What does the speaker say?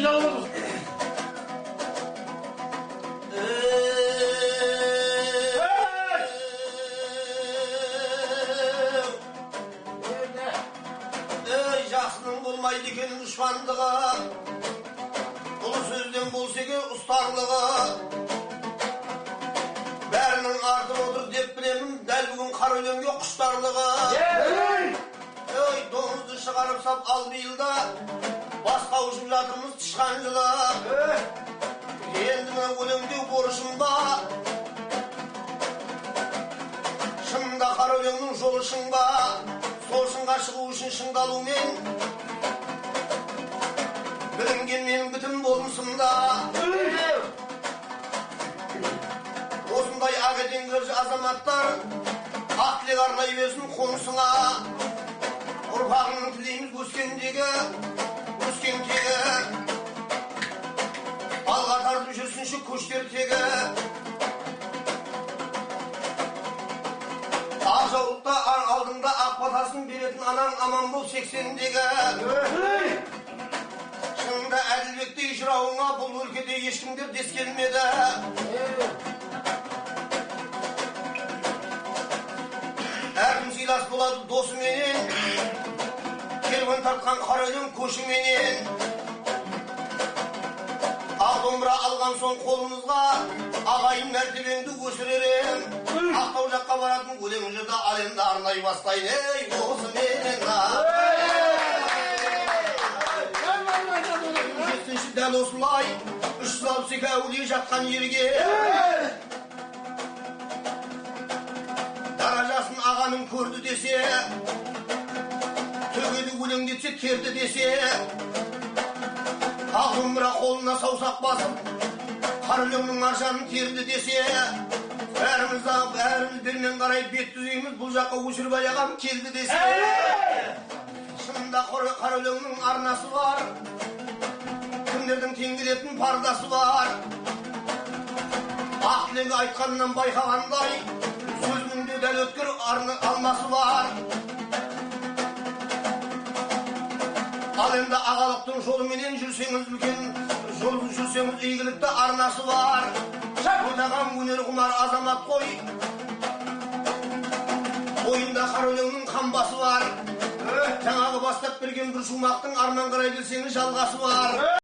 жалғыз. Жақсының болмайды екен дұшпандығы, бұл сөзден болса екен ұстарлығы. Бәрінің артып отыр деп білемін, дәл бүгін қара өлеңге құштарлығы. Доңызды шығарып сап ал биылда, басқа ұшып жатырмыз тышқан жылы. Енді мына өлеңдеу борышым ба, шынында қара өлеңнің жолы шың ба, сол шыңға шығу үшін шыңдалумен білінген менің бітім болмысымда. Осындай ағеденгі азаматтар ақ тілек арнай берсін қонысыңа. Ұрпағының тілейміз өскен тегі алға тартып жүрсінші көштер тегі. Ақ жаулықта алдыңда ақ батасын беретін анаң аман бол 80-дегі. Шынында әділбектей жырауыңа бұл өлкеде ешкімдер дес келмеді. Әркім сыйлас болады досыменен, керуен тартқан қара өлең көшіменен. Ақ домбыра алған соң қолымызға ағайын мәртебеңді өсіререм. Ақтау жаққа баратын өлең жырда әлемді арнай бастайды. Ей, осыменен жетінші дәл осылай 362 әулие жатқан ерге даражасын ағаның көрді десе, төгеді өлеңдетсе керді десе, ақ домбыра қолына саусақ басып қара өлеңнің аржанын терді десе, бәріміз бермен қарай бет түзейміз, бұл жаққа өшіріп аяғам келді десе. Шынында қара өлеңнің арнасы бар, кімдердің тең келетін пардасы бар. Ақ тілегі айтқанынан байқағандай, сөзінің де дәл өткір алмасы бар. Ал енді ағалықтың жолыменен жүрсеңіз үлкен, жүрсеңіз игілікті арнасы бар. Ойнаған өнер құмар азамат қой, ойында қара өлеңнің қамбасы бар. Жаңағы бастап берген бір шумақтың арман қарай келсеңіз жалғасы бар.